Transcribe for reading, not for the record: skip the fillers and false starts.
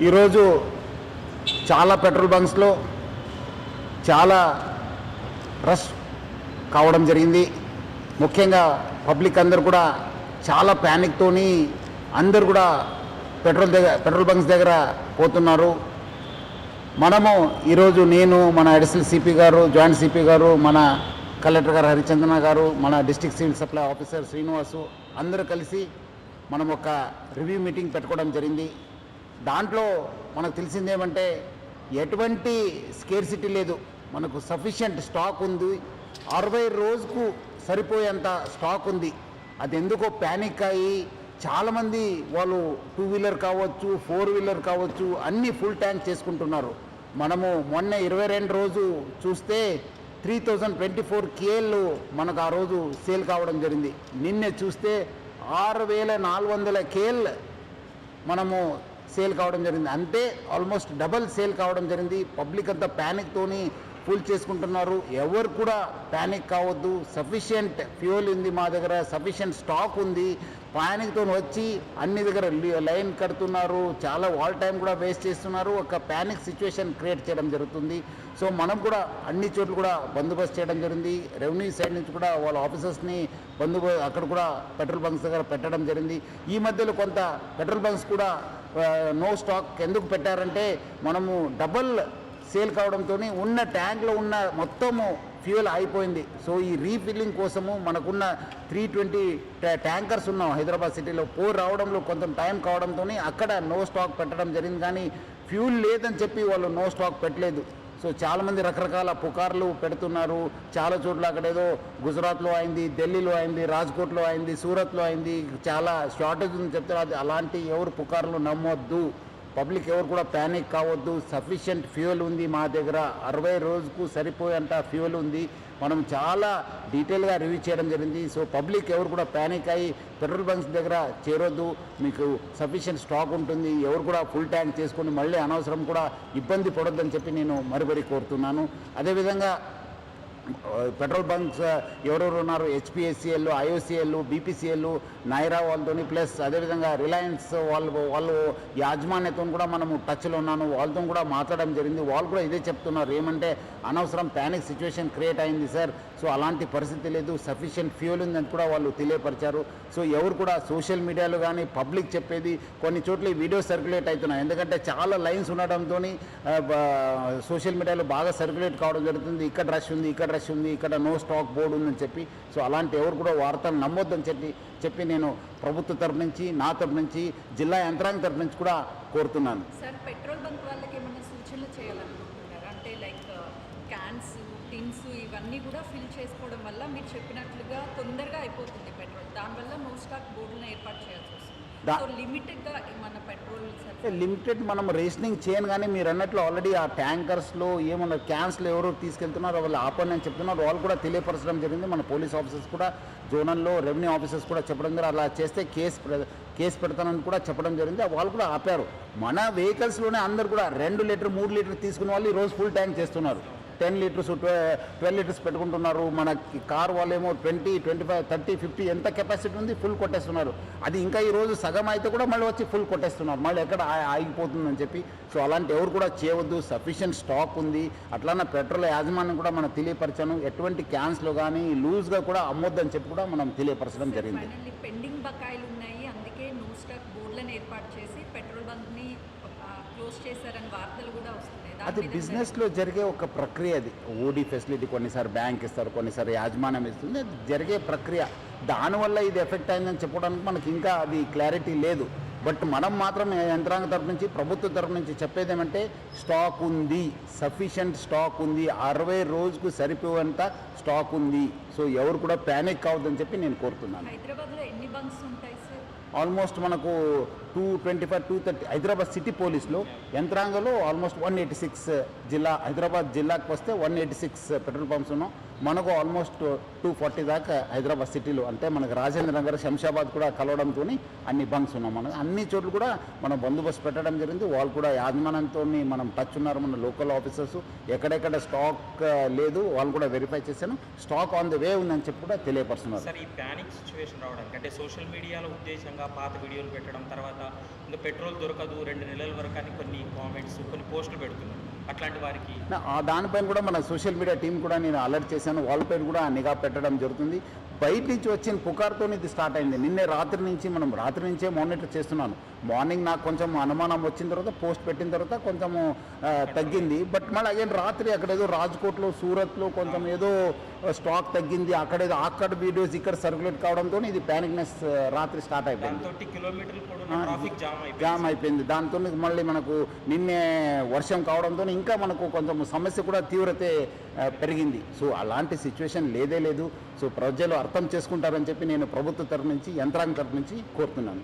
ఈరోజు చాలా పెట్రోల్ బంక్స్లో చాలా రష్ కావడం జరిగింది. ముఖ్యంగా పబ్లిక్ అందరు కూడా చాలా ప్యానిక్తోని అందరు కూడా పెట్రోల్ బంక్స్ దగ్గర పోతున్నారు. మనము ఈరోజు నేను, మన అడిషనల్ సిపి గారు, జాయింట్ సిపి గారు, మన కలెక్టర్ గారు హరిచందన గారు, మన district civil supply officer Srinivas అందరూ కలిసి మనం ఒక రివ్యూ మీటింగ్ పెట్టుకోవడం జరిగింది. దాంట్లో మనకు తెలిసిందేమంటే ఎటువంటి స్కేర్సిటీ లేదు, మనకు సఫిషియంట్ స్టాక్ ఉంది. 60 రోజుకు సరిపోయేంత స్టాక్ ఉంది. అది ఎందుకో ప్యానిక్ అయ్యి చాలామంది వాళ్ళు 2 వీలర్ కావచ్చు, 4 వీలర్ కావచ్చు, అన్నీ ఫుల్ ట్యాంక్ చేసుకుంటున్నారు. మనము మొన్న 22 రోజు చూస్తే 3024 KL మనకు ఆ రోజు సేల్ కావడం జరిగింది. నిన్నే చూస్తే 6400 KL మనము సేల్ కావడం జరిగింది. అంటే ఆల్మోస్ట్ డబల్ సేల్ కావడం జరిగింది. పబ్లిక్ అంతా ప్యానిక్తోని ఫుల్ చేసుకుంటున్నారు. ఎవరు కూడా ప్యానిక్ కావద్దు. సఫిషియంట్ ఫ్యూయల్ ఉంది మా దగ్గర, సఫిషియంట్ స్టాక్ ఉంది. ప్యానిక్తో వచ్చి అన్ని దగ్గర లైన్ కడుతున్నారు, చాలా వాల్ టైం కూడా వేస్ట్ చేస్తున్నారు. ఒక ప్యానిక్ సిచ్యువేషన్ క్రియేట్ చేయడం జరుగుతుంది. సో మనం కూడా అన్ని చోట్ల కూడా బందోబస్తు చేయడం జరిగింది. రెవెన్యూ సైడ్ నుంచి కూడా వాళ్ళ ఆఫీసర్స్ని అక్కడ కూడా పెట్రోల్ బంక్స్ దగ్గర పెట్టడం జరిగింది. ఈ మధ్యలో కొంత పెట్రోల్ బంక్స్ కూడా నో స్టాక్ ఎందుకు పెట్టారంటే మనము డబల్ సేల్ కావడంతో ఉన్న ట్యాంక్లో ఉన్న మొత్తము ఫ్యూయల్ అయిపోయింది. సో ఈ రీఫిల్లింగ్ కోసము మనకున్న 320 ట్యాంకర్స్ ఉన్నాం హైదరాబాద్ సిటీలో. రావడంలో కొంచెం టైం కావడంతో అక్కడ నో స్టాక్ పెట్టడం జరిగింది. కానీ ఫ్యూల్ లేదని చెప్పి వాళ్ళు నో స్టాక్ పెట్టలేదు. సో చాలామంది రకరకాల పుకార్లు పెడుతున్నారు. చాలా చోట్ల అక్కడేదో గుజరాత్లో అయింది, ఢిల్లీలో అయింది, రాజ్కోట్లో అయింది, సూరత్లో అయింది, చాలా షార్టేజ్ ఉందని చెప్తారు. అది అలాంటి ఎవరు పుకార్లు నమ్మొద్దు. పబ్లిక్ ఎవరు కూడా ప్యానిక్ కావద్దు. సఫిషియంట్ ఫ్యూయల్ ఉంది మా దగ్గర. 60 రోజుకు సరిపోయేంత ఫ్యూయల్ ఉంది. మనం చాలా డీటెయిల్గా రివ్యూ చేయడం జరిగింది. సో పబ్లిక్ ఎవరు కూడా ప్యానిక్ అయ్యి పెట్రోల్ బంక్స్ దగ్గర చేరొద్దు. మీకు సఫిషియంట్ స్టాక్ ఉంటుంది. ఎవరు కూడా ఫుల్ ట్యాంక్ చేసుకొని మళ్ళీ అనవసరం కూడా ఇబ్బంది పడొద్దని చెప్పి నేను మరీ కోరుతున్నాను. అదేవిధంగా పెట్రోల్ బంక్స్ ఎవరెవరు ఉన్నారు, HPSCL, IOCL, BPCL, నైరా వాళ్ళతోని, ప్లస్ అదేవిధంగా రిలయన్స్ వాళ్ళు యాజమాన్యతో కూడా మనము టచ్లో ఉన్నాను. వాళ్ళతో కూడా మాట్లాడడం జరిగింది. వాళ్ళు కూడా ఇదే చెప్తున్నారు, ఏమంటే అనవసరం ప్యానిక్ సిచ్యువేషన్ క్రియేట్ అయింది సార్. సో అలాంటి పరిస్థితి లేదు, సఫిషియంట్ ఫ్యూయల్ ఉందని కూడా వాళ్ళు తెలియపరిచారు. సో ఎవరు కూడా సోషల్ మీడియాలో కానీ పబ్లిక్ చెప్పేది కొన్ని చోట్ల ఈ వీడియో సర్క్యులేట్ అవుతున్నాయి. ఎందుకంటే చాలా లైన్స్ ఉండడంతో సోషల్ మీడియాలో బాగా సర్క్యులేట్ కావడం జరుగుతుంది. ఇక్కడ రష్ ఉంది, ఇక్కడ నో స్టాక్ బోర్డు ఉందని చెప్పి. సో అలాంటి ఎవరు కూడా వార్తలు నమ్మొద్దని చెప్పి నేను ప్రభుత్వ తరఫు నుంచి, నా తరఫు నుంచి, జిల్లా యంత్రాంగం తరఫు నుంచి కూడా కోరుతున్నాను. సార్, పెట్రోల్ బంక్ వాళ్ళకి ఏమైనా సూచనలు చేయాలనుకుంటున్నారు అంటే లైక్ క్యాన్స్, టిన్స్ ఇవన్నీ కూడా ఫిల్ చేసుకోవడం వల్ల మీరు చెప్పినట్లుగా తొందరగా అయిపోతుంది పెట్రోల్. దానివల్ల నో స్టాక్ బోర్డులను ఏర్పాటు చేయాల్సి వస్తుంది. లిమిటెడ్గా మన పెట్రోల్ లిమిటెడ్ మనం రేషనింగ్ చేయను. కానీ మీరు అన్నట్లు ఆల్రెడీ ఆ ట్యాంకర్స్లో ఏమన్నా క్యాన్స్లో ఎవరు తీసుకెళ్తున్నారో వాళ్ళు ఆపని అని చెప్తున్నారు. వాళ్ళు కూడా తెలియపరచడం జరిగింది. మన పోలీస్ ఆఫీసర్స్ కూడా, జోనల్లో రెవెన్యూ ఆఫీసర్స్ కూడా చెప్పడం జరిగింది. అలా చేస్తే కేసు పెడతానని కూడా చెప్పడం జరిగింది. వాళ్ళు కూడా ఆపారు. మన వెహికల్స్లోనే అందరు కూడా 2 లీటర్ 3 లీటర్ తీసుకునే వాళ్ళు ఈరోజు ఫుల్ ట్యాంక్ చేస్తున్నారు. 10 లీటర్స్ 12 లీటర్స్ పెట్టుకుంటున్నారు. మన కార్ వాళ్ళేమో 20, 25, 30, 50 ఎంత కెపాసిటీ ఉంది ఫుల్ కొట్టేస్తున్నారు. అది ఇంకా ఈరోజు సగం అయితే కూడా మళ్ళీ వచ్చి ఫుల్ కొట్టేస్తున్నారు. మళ్ళీ ఎక్కడ ఆగిపోతుందని చెప్పి. సో అలాంటి ఎవరు కూడా చేయవద్దు. సఫిషియంట్ స్టాక్ ఉంది. అట్లానే పెట్రోల్ యాజమాన్యం కూడా మనం తెలియపరచాను. ఎటువంటి క్యాన్స్లో కానీ లూజ్గా కూడా అమ్మొద్దని చెప్పి కూడా మనం తెలియపరచడం జరిగింది. పెండింగ్ బకాయిలు ఉన్నాయి, అందుకే నో స్టాక్ బోర్డులను ఏర్పాటు చేసి పెట్రోల్ బంక్ని క్లోజ్ చేశారని వార్తలు కూడా వస్తున్నాయి. అది బిజినెస్లో జరిగే ఒక ప్రక్రియ. అది ఓడి ఫెసిలిటీ కొన్నిసారి బ్యాంక్ ఇస్తారు, కొన్నిసారి యాజమాన్యం ఇస్తుంది. అది జరిగే ప్రక్రియ. దానివల్ల ఇది ఎఫెక్ట్ అయిందని చెప్పడానికి మనకి ఇంకా అది క్లారిటీ లేదు. బట్ మనం మాత్రం యంత్రాంగ తరఫు నుంచి, ప్రభుత్వ తరఫు నుంచి చెప్పేది ఏమంటే స్టాక్ ఉంది, సఫిషియంట్ స్టాక్ ఉంది, 60 రోజుకు సరిపోయేంత స్టాక్ ఉంది. సో ఎవరు కూడా ప్యానిక్ కావద్దని చెప్పి నేను కోరుతున్నాను. హైదరాబాద్లో ఎన్ని బంక్స్ ఉంటాయి సార్? ఆల్మోస్ట్ మనకు 225, 230 హైదరాబాద్ సిటీ పోలీసులో యంత్రాంగంలో ఆల్మోస్ట్ 186 హైదరాబాద్ జిల్లాకు వస్తే 186 పెట్రోల్ పంప్స్ ఉన్నాం. మనకు ఆల్మోస్ట్ 240 దాకా హైదరాబాద్ సిటీలో, అంటే మనకు రాజేంద్ర నగర్, శంషాబాద్ కూడా కలవడంతో అన్ని బంక్స్ ఉన్నాం. మనం అన్ని చోట్ల కూడా మనం బందోబస్తు పెట్టడం జరిగింది. వాళ్ళు కూడా యాజమాన్యంతో మనం టచ్ ఉన్నారు. మన లోకల్ ఆఫీసర్స్ ఎక్కడెక్కడ స్టాక్ లేదు వాళ్ళు కూడా వెరిఫై చేశాను. స్టాక్ ఆన్ ది వే ఉందని చెప్పి కూడా తెలియపరుస్తున్నారు. సార్, ఈ ప్యానిక్ సిచ్యువేషన్ రావడానికి అంటే సోషల్ మీడియాలో ఉద్దేశంగా పాత వీడియోలు పెట్టడం, తర్వాత ద్వారా ఇంకా పెట్రోల్ దొరకదు 2 నెలల వరకు అని కొన్ని కామెంట్స్ కొన్ని పోస్టులు పెడుతున్నారు. అట్లాంటి వారికి దానిపైన కూడా మన సోషల్ మీడియా టీం కూడా నేను అలర్ట్ చేశాను. వాళ్ళపైన కూడా నిఘా పెట్టడం జరుగుతుంది. బయట నుంచి వచ్చిన పుకార్తో ఇది స్టార్ట్ అయింది. నిన్నే రాత్రి నుంచే మానిటర్ చేస్తున్నాను. మార్నింగ్ నాకు కొంచెం అనుమానం వచ్చిన తర్వాత పోస్ట్ పెట్టిన తర్వాత కొంచెము తగ్గింది. బట్ మళ్ళీ అగైన్ రాత్రి అక్కడేదో రాజ్కోట్లో సూరత్లో కొంచెం ఏదో స్టాక్ తగ్గింది, అక్కడ వీడియోస్ ఇక్కడ సర్క్యులేట్ కావడంతో ఇది ప్యానిక్నెస్ రాత్రి స్టార్ట్ అయిపోయింది. దాంతో కిలోమీటర్లు కూడా ట్రాఫిక్ జామ్ అయిపోయింది. దాంతో మళ్ళీ మనకు నిన్నే వర్షం కావడంతో ఇంకా మనకు కొంచెం సమస్య కూడా తీవ్రత పెరిగింది. సో అలాంటి సిచ్యువేషన్ లేదు. సో ప్రజలు అర్థం చేసుకుంటారని చెప్పి నేను ప్రభుత్వ తరఫు నుంచి యంత్రాంగం తరఫు నుంచి కోరుతున్నాను.